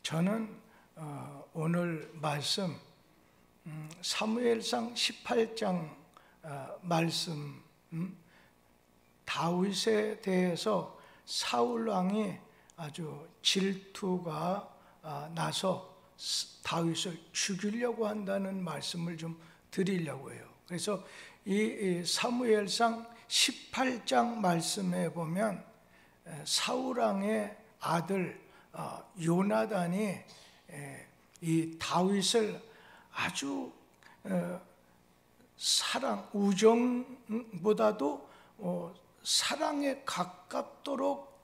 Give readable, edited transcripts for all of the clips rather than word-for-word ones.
저는 오늘 말씀 사무엘상 18장 말씀, 다윗에 대해서 사울 왕이 아주 질투가 나서 다윗을 죽이려고 한다는 말씀을 좀 드리려고 해요. 그래서 이 사무엘상 18장 말씀에 보면 사울 왕의 아들 요나단이 이 다윗을 아주 우정보다도 사랑에 가깝도록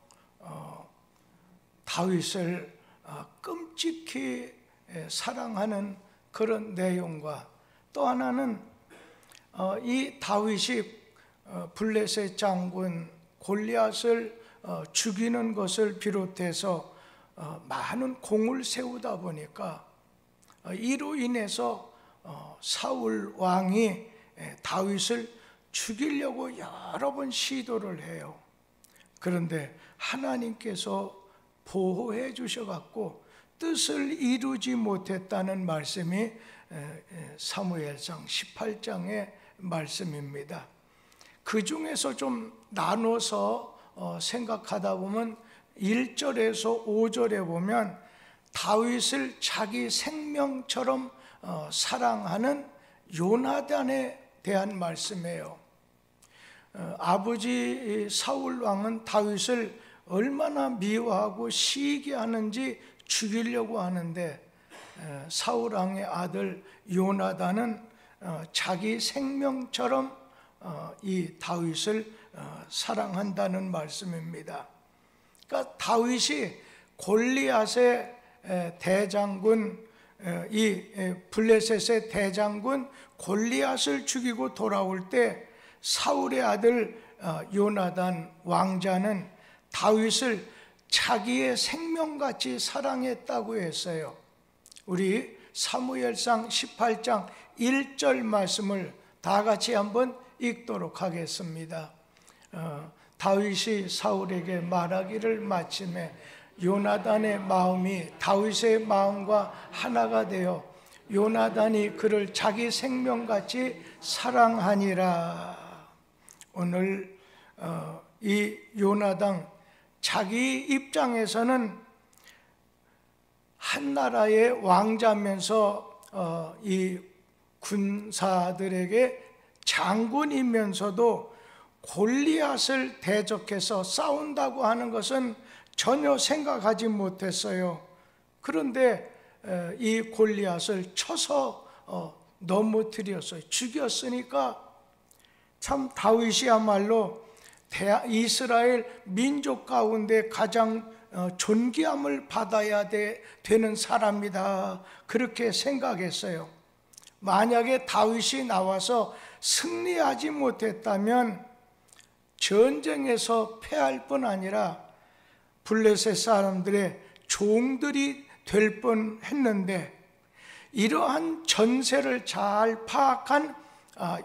다윗을 끔찍히 사랑하는 그런 내용과, 또 하나는 이 다윗이 블레셋 장군 골리앗을 죽이는 것을 비롯해서 많은 공을 세우다 보니까 이로 인해서 사울 왕이 다윗을 죽이려고 여러 번 시도를 해요. 그런데 하나님께서 보호해 주셔갖고 뜻을 이루지 못했다는 말씀이 사무엘상 18장의 말씀입니다. 그 중에서 좀 나눠서 생각하다 보면 1절에서 5절에 보면 다윗을 자기 생명처럼 사랑하는 요나단에 대한 말씀이에요. 아버지 사울 왕은 다윗을 얼마나 미워하고 시기게 하는지 죽이려고 하는데, 사울 왕의 아들 요나단은 자기 생명처럼 이 다윗을 사랑한다는 말씀입니다. 그러니까 다윗이 골리앗의 대장군, 이 블레셋의 대장군 골리앗을 죽이고 돌아올 때 사울의 아들 요나단 왕자는 다윗을 자기의 생명같이 사랑했다고 했어요. 우리 사무엘상 18장 1절 말씀을 다 같이 한번 읽도록 하겠습니다. 다윗이 사울에게 말하기를 마침에 요나단의 마음이 다윗의 마음과 하나가 되어 요나단이 그를 자기 생명같이 사랑하니라. 오늘 이 요나단, 자기 입장에서는 한 나라의 왕자면서 이 군사들에게 장군이면서도 골리앗을 대적해서 싸운다고 하는 것은 전혀 생각하지 못했어요. 그런데 이 골리앗을 쳐서 넘어뜨렸어요. 죽였으니까 참 다윗이야말로 이스라엘 민족 가운데 가장 존귀함을 받아야 되는 사람이다, 그렇게 생각했어요. 만약에 다윗이 나와서 승리하지 못했다면 전쟁에서 패할 뿐 아니라 블레셋 사람들의 종들이 될 뻔했는데, 이러한 전세를 잘 파악한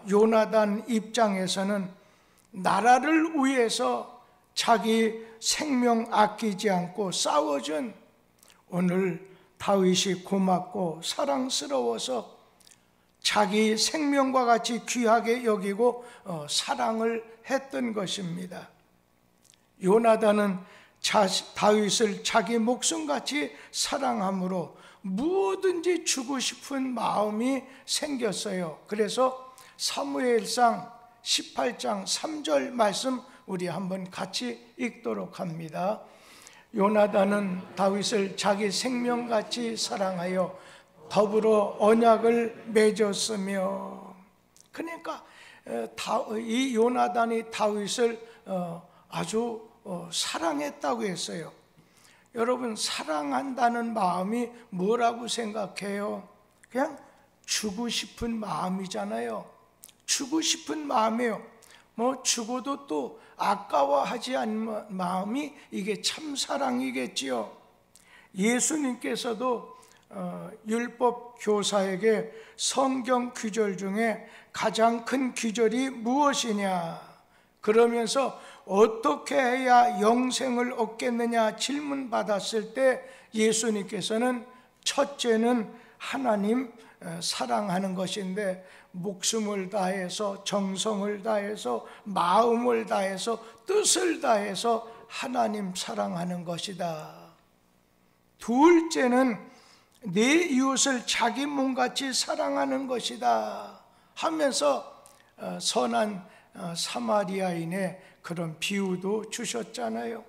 요나단 입장에서는 나라를 위해서 자기 생명 아끼지 않고 싸워준 오늘 다윗이 고맙고 사랑스러워서 자기 생명과 같이 귀하게 여기고 사랑을 했던 것입니다. 요나단은 다윗을 자기 목숨같이 사랑함으로 무엇든지 주고 싶은 마음이 생겼어요. 그래서 사무엘상 18장 3절 말씀 우리 한번 같이 읽도록 합니다. 요나단은 다윗을 자기 생명같이 사랑하여 더불어 언약을 맺었으며. 그러니까 이 요나단이 다윗을 아주 사랑했다고 했어요. 여러분, 사랑한다는 마음이 뭐라고 생각해요? 그냥 주고 싶은 마음이잖아요. 주고 싶은 마음이에요. 죽어도 또 아까워하지 않는 마음이 이게 참 사랑이겠지요. 예수님께서도 율법 교사에게 성경 규절 중에 가장 큰 규절이 무엇이냐 그러면서 어떻게 해야 영생을 얻겠느냐 질문 받았을 때 예수님께서는 첫째는 하나님 사랑하는 것인데, 목숨을 다해서 정성을 다해서 마음을 다해서 뜻을 다해서 하나님 사랑하는 것이다. 둘째는 내 이웃을 자기 몸같이 사랑하는 것이다 하면서 선한 사마리아인의 그런 비유도 주셨잖아요.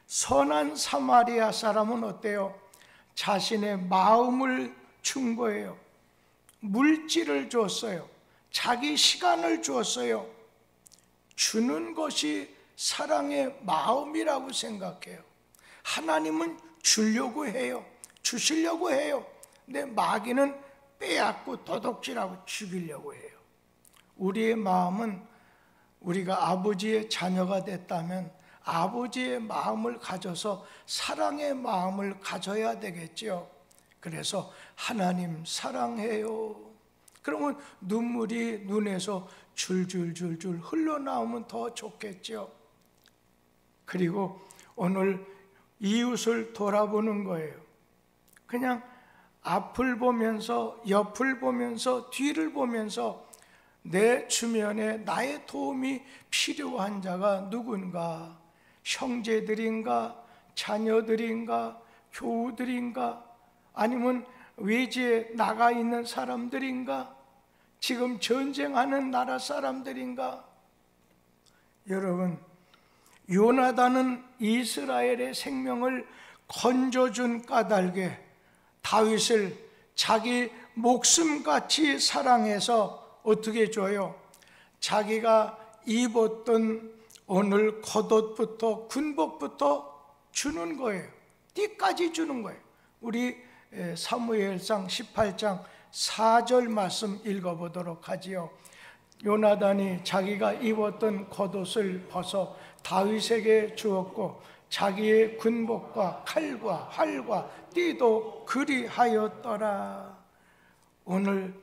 선한 사마리아 사람은 어때요? 자신의 마음을 준 거예요. 물질을 줬어요. 자기 시간을 주었어요. 주는 것이 사랑의 마음이라고 생각해요. 하나님은 주려고 해요. 주시려고 해요. 근데 마귀는 빼앗고 도둑질하고 죽이려고 해요. 우리의 마음은, 우리가 아버지의 자녀가 됐다면 아버지의 마음을 가져서 사랑의 마음을 가져야 되겠죠. 그래서 하나님 사랑해요. 그러면 눈물이 눈에서 줄줄줄줄 흘러나오면 더 좋겠죠. 그리고 오늘 이웃을 돌아보는 거예요. 그냥 앞을 보면서, 옆을 보면서, 뒤를 보면서 내 주변에 나의 도움이 필요한 자가 누군가, 형제들인가, 자녀들인가, 교우들인가, 아니면 외지에 나가 있는 사람들인가, 지금 전쟁하는 나라 사람들인가. 여러분, 요나단은 이스라엘의 생명을 건져준 까닭에 다윗을 자기 목숨같이 사랑해서 어떻게 줘요? 자기가 입었던 오늘 겉옷부터 군복부터 주는 거예요. 띠까지 주는 거예요. 우리 사무엘상 18장 4절 말씀 읽어보도록 하지요. 요나단이 자기가 입었던 겉옷을 벗어 다윗에게 주었고 자기의 군복과 칼과 활과 띠도 그리하였더라. 오늘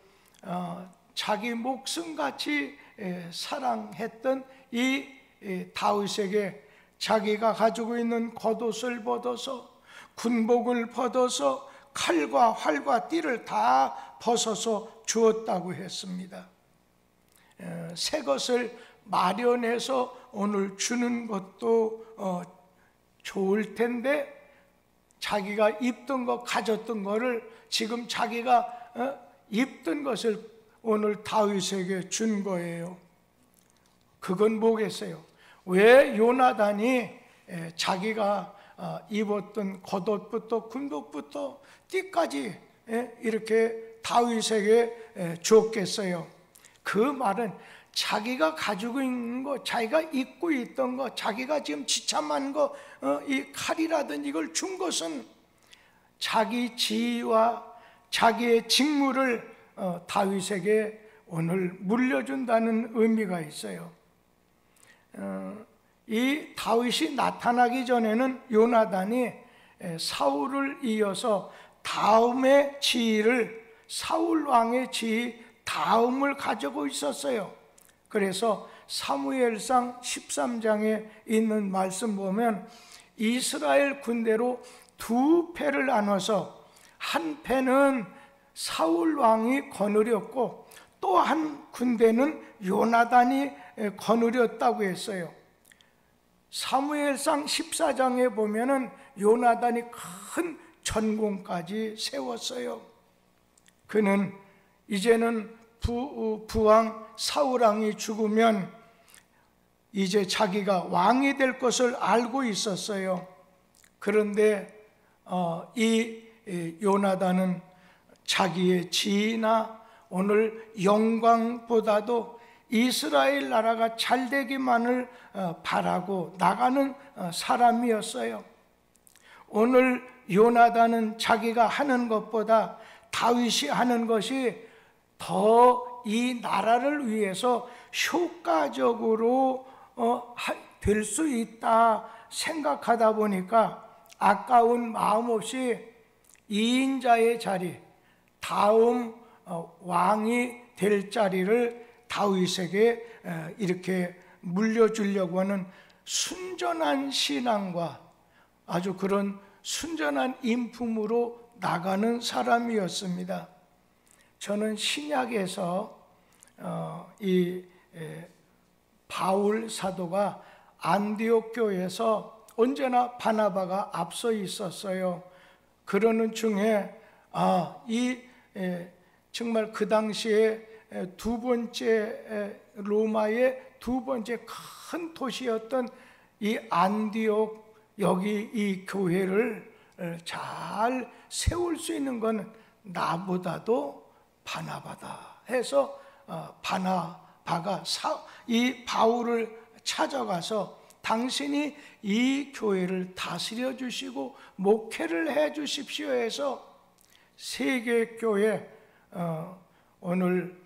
자기 목숨같이 사랑했던 이 다윗에게 자기가 가지고 있는 겉옷을 벗어서, 군복을 벗어서, 칼과 활과 띠를 다 벗어서 주었다고 했습니다. 새 것을 마련해서 오늘 주는 것도 좋을 텐데, 자기가 입던 거, 가졌던 거를 지금 자기가 입던 것을 오늘 다윗에게 준 거예요. 그건 뭐겠어요? 왜 요나단이 자기가 입었던 겉옷부터 군복부터 띠까지 이렇게 다윗에게 줬겠어요? 그 말은 자기가 가지고 있는 거, 자기가 입고 있던 거, 자기가 지금 지참한 거, 이 칼이라든지 이걸 준 것은 자기 지위와 자기의 직무를 다윗에게 오늘 물려준다는 의미가 있어요. 이 다윗이 나타나기 전에는 요나단이 사울을 이어서 다음의 지위를, 사울 왕의 지위 다음을 가지고 있었어요. 그래서 사무엘상 13장에 있는 말씀 보면 이스라엘 군대로 두 패를 나눠서 한 패는 사울 왕이 거느렸고 또 한 군대는 요나단이 거느렸다고 했어요. 사무엘상 14장에 보면은 요나단이 큰 전공까지 세웠어요. 그는 이제는 부왕 사울왕이 죽으면 이제 자기가 왕이 될 것을 알고 있었어요. 그런데 이 요나단은 자기의 지위나 오늘 영광보다도 이스라엘 나라가 잘 되기만을 바라고 나가는 사람이었어요. 오늘 요나단은 자기가 하는 것보다 다윗이 하는 것이 더 이 나라를 위해서 효과적으로 될 수 있다 생각하다 보니까 아까운 마음 없이 2인자의 자리, 다음 왕이 될 자리를 다윗에게 이렇게 물려주려고 하는 순전한 신앙과 아주 그런 순전한 인품으로 나가는 사람이었습니다. 저는 신약에서 이 바울 사도가 안디옥 교회에서 언제나 바나바가 앞서 있었어요. 그러는 중에 정말 그 당시에 두 번째 로마의 두 번째 큰 도시였던 이 안디옥, 여기 이 교회를 잘 세울 수 있는 건 나보다도 바나바다 해서 바나바가 이 바울을 찾아가서 당신이 이 교회를 다스려 주시고 목회를 해 주십시오 해서 세계교회, 오늘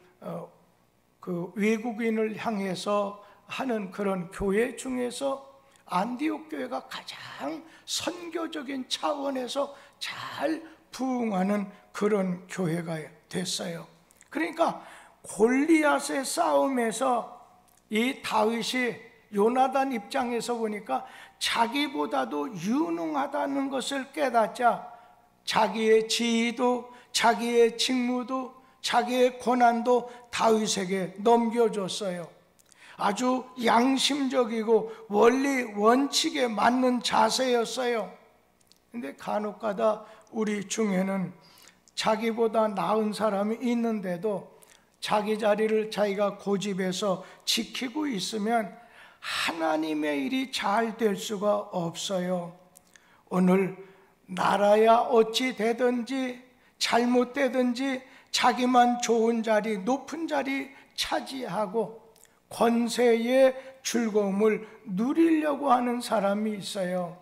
그 외국인을 향해서 하는 그런 교회 중에서 안디옥 교회가 가장 선교적인 차원에서 잘 부흥하는 그런 교회가 됐어요. 그러니까 골리앗의 싸움에서 이 다윗이 요나단 입장에서 보니까 자기보다도 유능하다는 것을 깨닫자 자기의 지위도 자기의 직무도 자기의 권한도 다윗에게 넘겨줬어요. 아주 양심적이고 원리 원칙에 맞는 자세였어요. 근데 간혹가다 우리 중에는 자기보다 나은 사람이 있는데도 자기 자리를 자기가 고집해서 지키고 있으면 하나님의 일이 잘 될 수가 없어요. 오늘 나라야 어찌 되든지 잘못되든지 자기만 좋은 자리, 높은 자리 차지하고 권세의 즐거움을 누리려고 하는 사람이 있어요.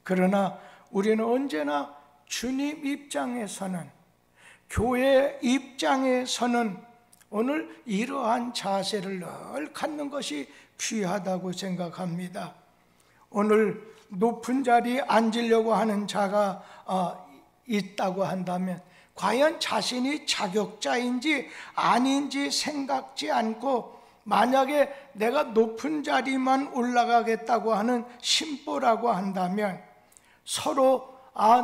그러나 우리는 언제나 주님 입장에서는, 교회 입장에서는 오늘 이러한 자세를 늘 갖는 것이 귀하다고 생각합니다. 오늘 높은 자리에 앉으려고 하는 자가 있다고 한다면 과연 자신이 자격자인지 아닌지 생각지 않고, 만약에 내가 높은 자리만 올라가겠다고 하는 심보라고 한다면 서로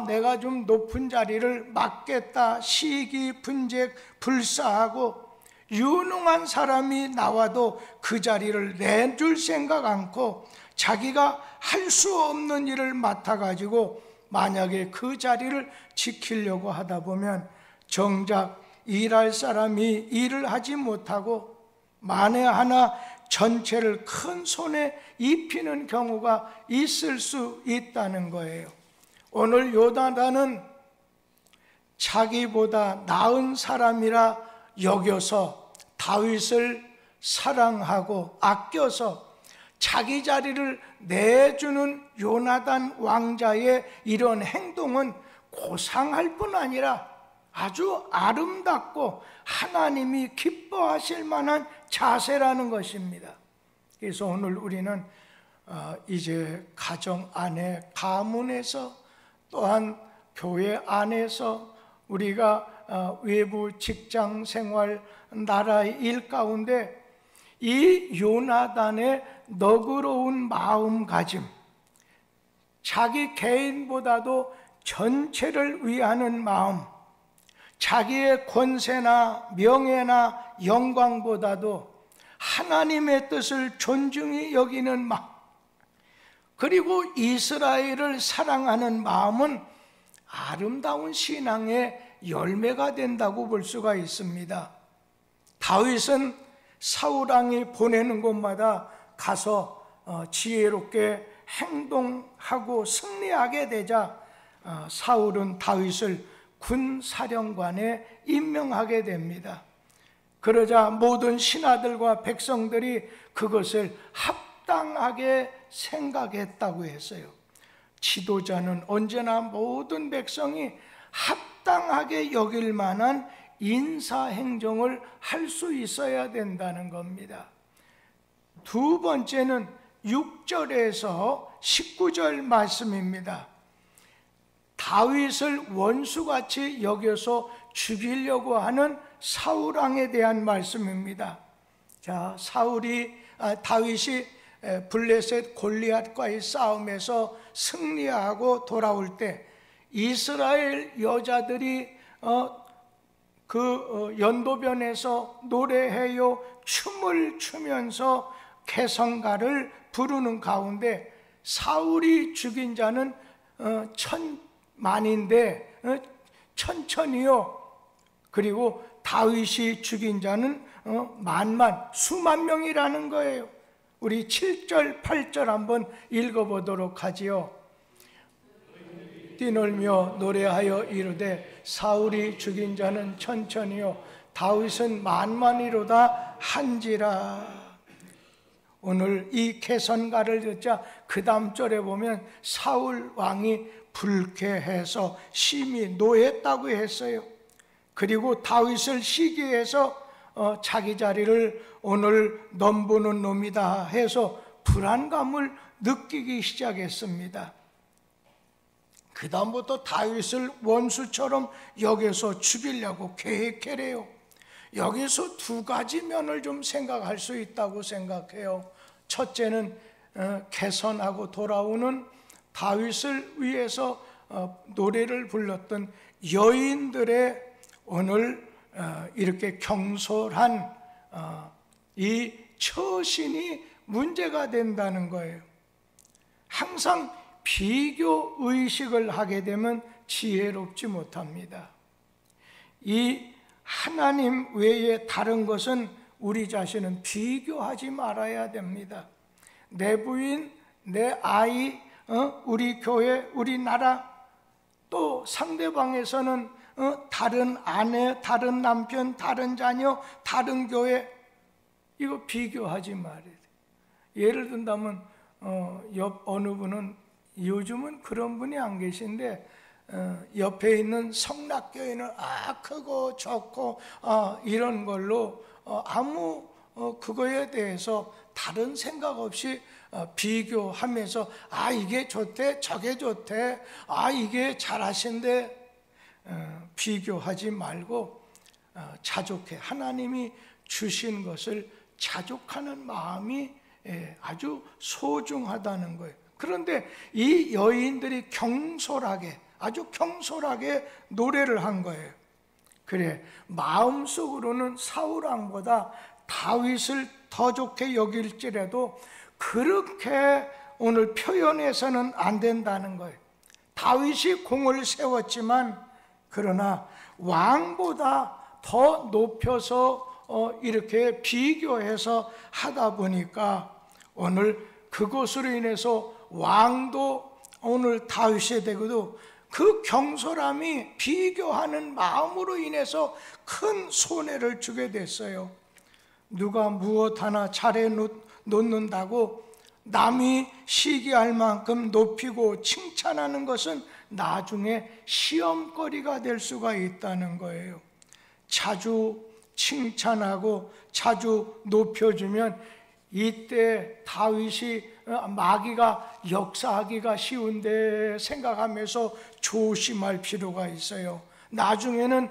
내가 좀 높은 자리를 맡겠다 시기분책 불사하고, 유능한 사람이 나와도 그 자리를 내줄 생각 않고 자기가 할 수 없는 일을 맡아가지고 만약에 그 자리를 지키려고 하다 보면 정작 일할 사람이 일을 하지 못하고 만에 하나 전체를 큰 손에 입히는 경우가 있을 수 있다는 거예요. 오늘 요나단은 자기보다 나은 사람이라 여겨서 다윗을 사랑하고 아껴서 자기 자리를 내주는 요나단 왕자의 이런 행동은 고상할 뿐 아니라 아주 아름답고 하나님이 기뻐하실 만한 자세라는 것입니다. 그래서 오늘 우리는 이제 가정 안에, 가문에서, 또한 교회 안에서, 우리가 외부 직장 생활, 나라의 일 가운데 이 요나단의 너그러운 마음가짐, 자기 개인보다도 전체를 위하는 마음, 자기의 권세나 명예나 영광보다도 하나님의 뜻을 존중히 여기는 마음, 그리고 이스라엘을 사랑하는 마음은 아름다운 신앙의 열매가 된다고 볼 수가 있습니다. 다윗은 사울왕이 보내는 곳마다 가서 지혜롭게 행동하고 승리하게 되자 사울은 다윗을 군사령관에 임명하게 됩니다. 그러자 모든 신하들과 백성들이 그것을 합당하게 생각했다고 했어요. 지도자는 언제나 모든 백성이 합당하게 여길 만한 인사행정을 할 수 있어야 된다는 겁니다. 두 번째는 6절에서 19절 말씀입니다. 다윗을 원수같이 여겨서 죽이려고 하는 사울왕에 대한 말씀입니다. 자, 다윗이 블레셋 골리앗과의 싸움에서 승리하고 돌아올 때 이스라엘 여자들이 연도변에서 노래해요 춤을 추면서 개성가를 부르는 가운데 사울이 죽인 자는 천만인데 천천히요, 그리고 다윗이 죽인 자는 만만, 수만 명이라는 거예요. 우리 7절 8절 한번 읽어보도록 하지요. 뛰놀며 노래하여 이르되 사울이 죽인 자는 천천히요 다윗은 만만이로다 한지라. 오늘 이 개선가를 듣자 그 다음 절에 보면 사울 왕이 불쾌해서 심히 노했다고 했어요. 그리고 다윗을 시기해서 자기 자리를 오늘 넘보는 놈이다 해서 불안감을 느끼기 시작했습니다. 그 다음부터 다윗을 원수처럼 여기서 죽이려고 계획해래요. 여기서 두 가지 면을 좀 생각할 수 있다고 생각해요. 첫째는 개선하고 돌아오는 다윗을 위해서 노래를 불렀던 여인들의 오늘 이렇게 경솔한 이 처신이 문제가 된다는 거예요. 항상 비교 의식을 하게 되면 지혜롭지 못합니다. 이 하나님 외에 다른 것은 우리 자신은 비교하지 말아야 됩니다. 내 부인, 내 아이, 우리 교회, 우리 나라, 또 상대방에서는 다른 아내, 다른 남편, 다른 자녀, 다른 교회, 이거 비교하지 말아야 돼요. 예를 든다면 옆 어느 분은, 요즘은 그런 분이 안 계신데 옆에 있는 성락교회는 크고 좋고 이런 걸로 아무 그거에 대해서 다른 생각 없이 비교하면서 이게 좋대, 저게 좋대, 이게 잘하신대, 비교하지 말고 자족해. 하나님이 주신 것을 자족하는 마음이 아주 소중하다는 거예요. 그런데 이 여인들이 경솔하게, 아주 경솔하게 노래를 한 거예요. 그래, 마음속으로는 사울왕보다 다윗을 더 좋게 여길지라도 그렇게 오늘 표현해서는 안 된다는 거예요. 다윗이 공을 세웠지만 그러나 왕보다 더 높여서 이렇게 비교해서 하다 보니까 오늘 그것으로 인해서 왕도 오늘 다윗이 되고도 그 경솔함이 비교하는 마음으로 인해서 큰 손해를 주게 됐어요. 누가 무엇 하나 잘해 놓는다고 남이 시기할 만큼 높이고 칭찬하는 것은 나중에 시험거리가 될 수가 있다는 거예요. 자주 칭찬하고 자주 높여주면 이때 다윗이 마귀가 역사하기가 쉬운데 생각하면서 조심할 필요가 있어요. 나중에는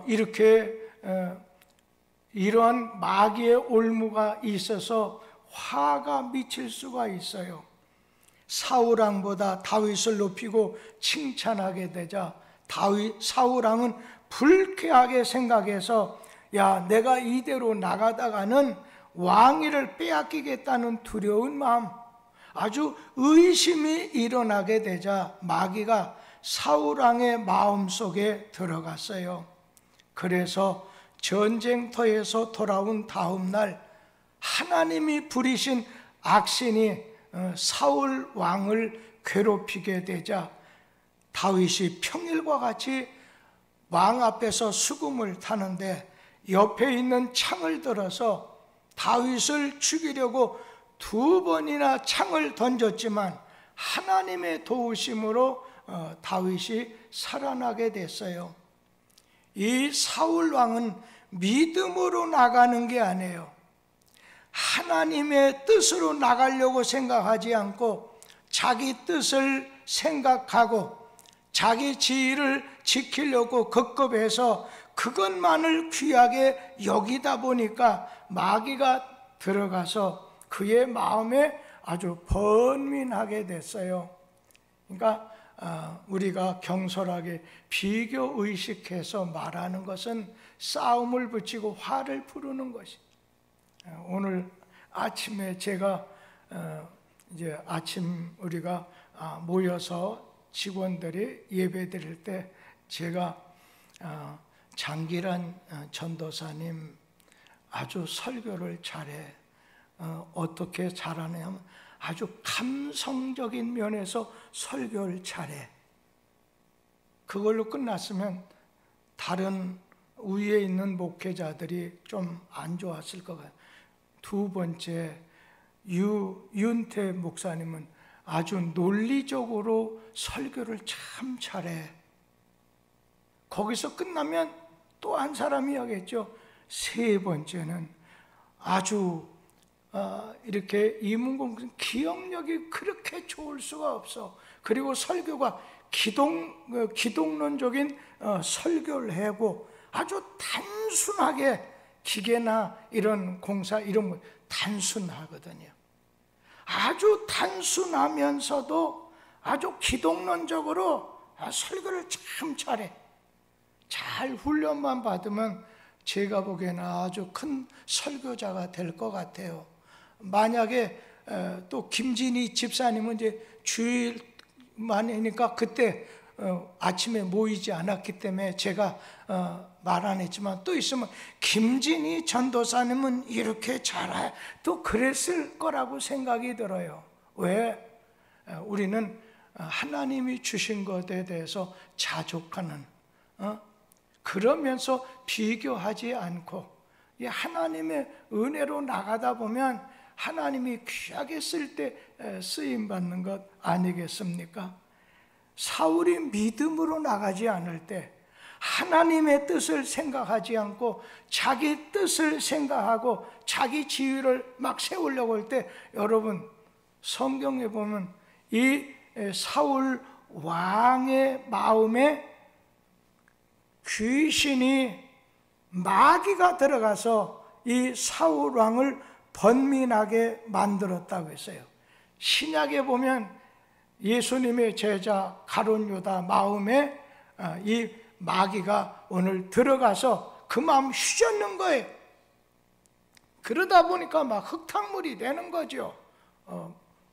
이렇게 이러한 마귀의 올무가 있어서 화가 미칠 수가 있어요. 사울왕보다 다윗을 높이고 칭찬하게 되자 사울왕은 불쾌하게 생각해서 내가 이대로 나가다가는 왕위를 빼앗기겠다는 두려운 마음, 아주 의심이 일어나게 되자 마귀가 사울왕의 마음속에 들어갔어요. 그래서 전쟁터에서 돌아온 다음 날 하나님이 부리신 악신이 사울 왕을 괴롭히게 되자 다윗이 평일과 같이 왕 앞에서 수금을 타는데 옆에 있는 창을 들어서 다윗을 죽이려고 2번이나 창을 던졌지만 하나님의 도우심으로 다윗이 살아나게 됐어요. 이 사울 왕은 믿음으로 나가는 게 아니에요. 하나님의 뜻으로 나가려고 생각하지 않고 자기 뜻을 생각하고 자기 지위를 지키려고 급급해서 그것만을 귀하게 여기다 보니까 마귀가 들어가서 그의 마음에 아주 번민하게 됐어요. 그러니까 우리가 경솔하게 비교의식해서 말하는 것은 싸움을 붙이고 화를 부르는 것이. 오늘 아침에 제가 이제 아침 우리가 모여서 직원들이 예배 드릴 때 제가 장기란 전도사님 아주 설교를 잘해. 어떻게 잘하냐면 아주 감성적인 면에서 설교를 잘해. 그걸로 끝났으면 다른 위에 있는 목회자들이 좀 안 좋았을 것 같아요. 두 번째, 윤태 목사님은 아주 논리적으로 설교를 참 잘해. 거기서 끝나면 또 한 사람이 하겠죠. 세 번째는 아주 이렇게 이문공 기억력이 그렇게 좋을 수가 없어. 그리고 설교가 기독론적인 설교를 하고 아주 단순하게 기계나 이런 공사 이런 거 단순하거든요. 아주 단순하면서도 아주 기독론적으로 설교를 참 잘해. 잘 훈련만 받으면 제가 보기에는 아주 큰 설교자가 될 것 같아요. 만약에 또 김진희 집사님은 이제 주일만이니까 그때 아침에 모이지 않았기 때문에 제가 말 안 했지만 또 있으면 김진희 전도사님은 이렇게 잘해 또 그랬을 거라고 생각이 들어요. 왜? 우리는 하나님이 주신 것에 대해서 자족하는 그러면서 비교하지 않고 하나님의 은혜로 나가다 보면 하나님이 귀하게 쓸 때 쓰임받는 것 아니겠습니까? 사울이 믿음으로 나가지 않을 때 하나님의 뜻을 생각하지 않고 자기 뜻을 생각하고 자기 지위를 막 세우려고 할 때 여러분 성경에 보면 이 사울 왕의 마음에 귀신이 마귀가 들어가서 이 사울 왕을 번민하게 만들었다고 했어요. 신약에 보면 예수님의 제자 가룟 유다 마음에 이 마귀가 오늘 들어가서 그 마음 휘젓는 거예요. 그러다 보니까 막 흙탕물이 되는 거죠.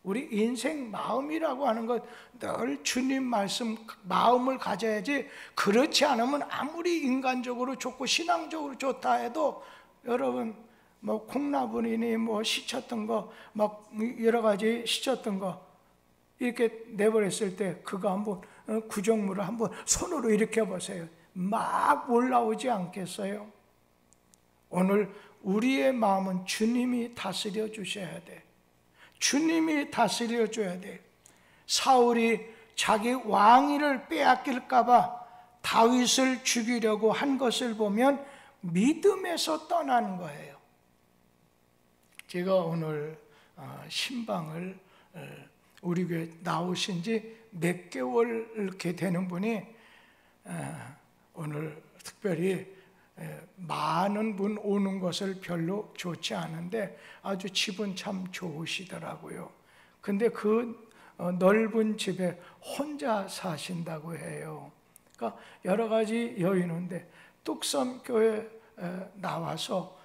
우리 인생 마음이라고 하는 것 늘 주님 말씀 마음을 가져야지. 그렇지 않으면 아무리 인간적으로 좋고 신앙적으로 좋다 해도 여러분 뭐 콩나물이니 뭐 시쳤던 거 막 여러 가지 시쳤던 거 이렇게 내버렸을 때 그거 한번 구정물을 한번 손으로 일으켜 보세요. 막 올라오지 않겠어요? 오늘 우리의 마음은 주님이 다스려 주셔야 돼. 주님이 다스려 줘야 돼. 사울이 자기 왕위를 빼앗길까 봐 다윗을 죽이려고 한 것을 보면 믿음에서 떠나는 거예요. 제가 오늘 신방을 우리 교회 나오신 지 몇 개월 이렇게 되는 분이 오늘 특별히 많은 분 오는 것을 별로 좋지 않은데 아주 집은 참 좋으시더라고요. 근데 그 넓은 집에 혼자 사신다고 해요. 그러니까 여러 가지 여유인데 뚝섬 교회 나와서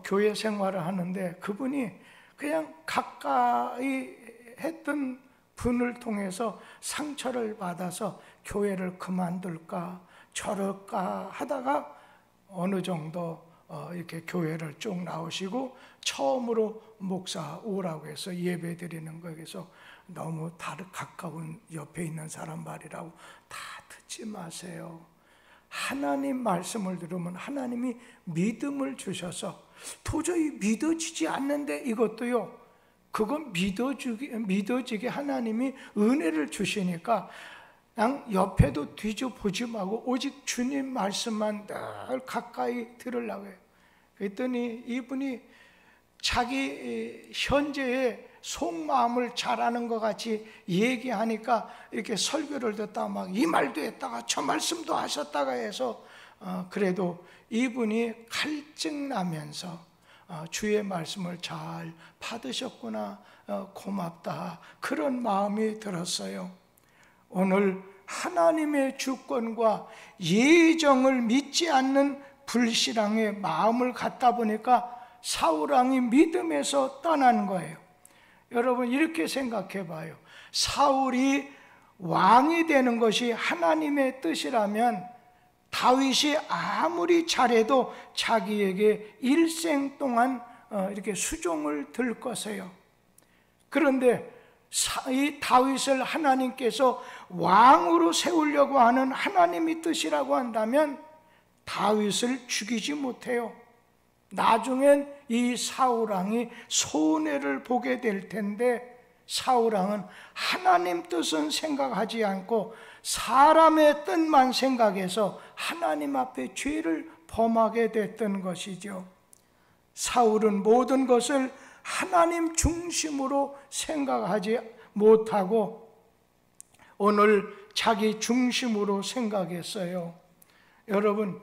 교회 생활을 하는데 그분이 그냥 가까이 했던 분을 통해서 상처를 받아서 교회를 그만둘까 저럴까 하다가 어느 정도 이렇게 교회를 쭉 나오시고 처음으로 목사 오라고 해서 예배 드리는 거에서 너무 가까운 옆에 있는 사람 말이라고 다 듣지 마세요. 하나님 말씀을 들으면 하나님이 믿음을 주셔서 도저히 믿어지지 않는데 이것도요, 그건 믿어지게 하나님이 은혜를 주시니까 그냥 옆에도 뒤져보지 말고 오직 주님 말씀만 늘 가까이 들으려고 해요. 그랬더니 이분이 자기 현재의 속마음을 잘하는 것 같이 얘기하니까 이렇게 설교를 듣다 막 이 말도 했다가 저 말씀도 하셨다가 해서 그래도 이분이 갈증나면서 주의 말씀을 잘 받으셨구나, 고맙다, 그런 마음이 들었어요. 오늘 하나님의 주권과 예정을 믿지 않는 불신앙의 마음을 갖다 보니까 사울왕이 믿음에서 떠난 거예요. 여러분, 이렇게 생각해 봐요. 사울이 왕이 되는 것이 하나님의 뜻이라면 다윗이 아무리 잘해도 자기에게 일생 동안 이렇게 수종을 들 것이에요. 그런데 이 다윗을 하나님께서 왕으로 세우려고 하는 하나님의 뜻이라고 한다면 다윗을 죽이지 못해요. 나중엔 이 사울왕이 손해를 보게 될 텐데, 사울왕은 하나님 뜻은 생각하지 않고 사람의 뜻만 생각해서 하나님 앞에 죄를 범하게 됐던 것이죠. 사울은 모든 것을 하나님 중심으로 생각하지 못하고 오늘 자기 중심으로 생각했어요. 여러분,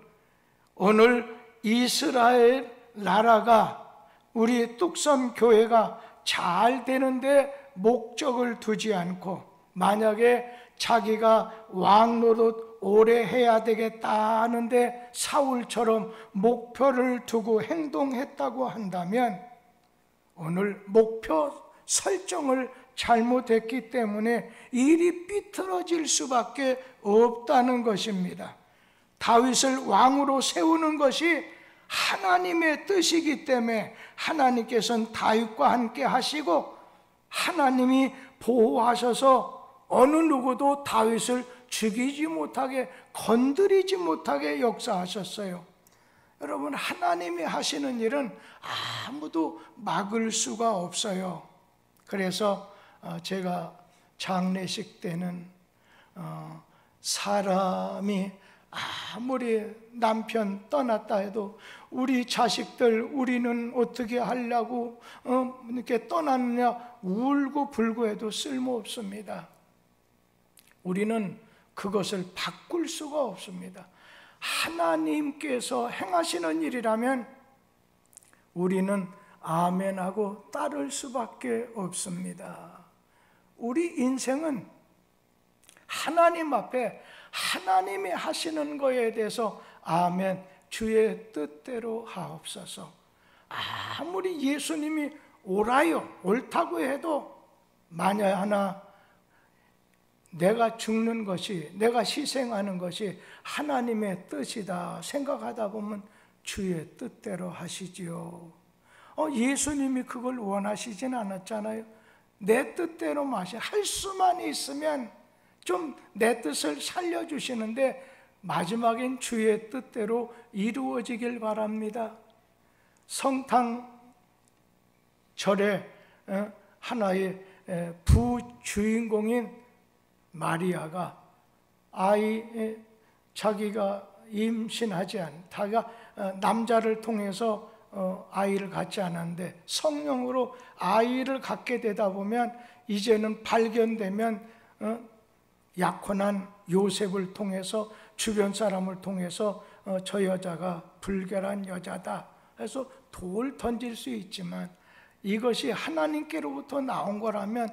오늘 이스라엘 나라가, 우리 뚝섬 교회가 잘 되는데 목적을 두지 않고, 만약에 자기가 왕 노릇 오래 해야 되겠다 하는데 사울처럼 목표를 두고 행동했다고 한다면 오늘 목표 설정을 잘못했기 때문에 일이 삐뚤어질 수밖에 없다는 것입니다. 다윗을 왕으로 세우는 것이 하나님의 뜻이기 때문에 하나님께서는 다윗과 함께 하시고 하나님이 보호하셔서 어느 누구도 다윗을 죽이지 못하게, 건드리지 못하게 역사하셨어요. 여러분, 하나님이 하시는 일은 아무도 막을 수가 없어요. 그래서 제가 장례식 때는 사람이 아무리 남편 떠났다 해도 우리 자식들, 우리는 어떻게 하려고 이렇게 떠났느냐 울고 불고 해도 쓸모없습니다. 우리는 그것을 바꿀 수가 없습니다. 하나님께서 행하시는 일이라면 우리는 아멘하고 따를 수밖에 없습니다. 우리 인생은 하나님 앞에 하나님이 하시는 거에 대해서 아멘, 주의 뜻대로 하옵소서. 아무리 예수님이 옳아요, 옳다고 해도 만약 하나 내가 죽는 것이, 내가 희생하는 것이 하나님의 뜻이다 생각하다 보면 주의 뜻대로 하시지요. 예수님이 그걸 원하시진 않았잖아요. 내 뜻대로 할 수만 있으면 좀 내 뜻을 살려주시는데 마지막엔 주의 뜻대로 이루어지길 바랍니다. 성탕 절에 하나의 부주인공인 마리아가 자기가 임신하지 않다가 남자를 통해서 아이를 갖지 않았는데 성령으로 아이를 갖게 되다 보면 이제는 발견되면 약혼한 요셉을 통해서, 주변 사람을 통해서 저 여자가 불결한 여자다 해서 돌 던질 수 있지만 이것이 하나님께로부터 나온 거라면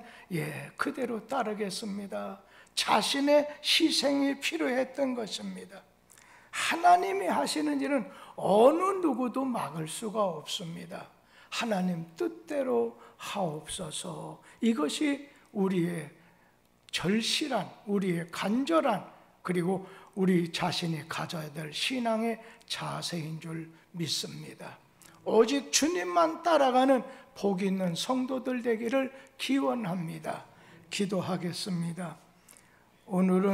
그대로 따르겠습니다. 자신의 희생이 필요했던 것입니다. 하나님이 하시는 일은 어느 누구도 막을 수가 없습니다. 하나님 뜻대로 하옵소서. 이것이 우리의 절실한, 우리의 간절한, 그리고 우리 자신이 가져야 될 신앙의 자세인 줄 믿습니다. 오직 주님만 따라가는 복 있는 성도들 되기를 기원합니다. 기도하겠습니다. 오늘은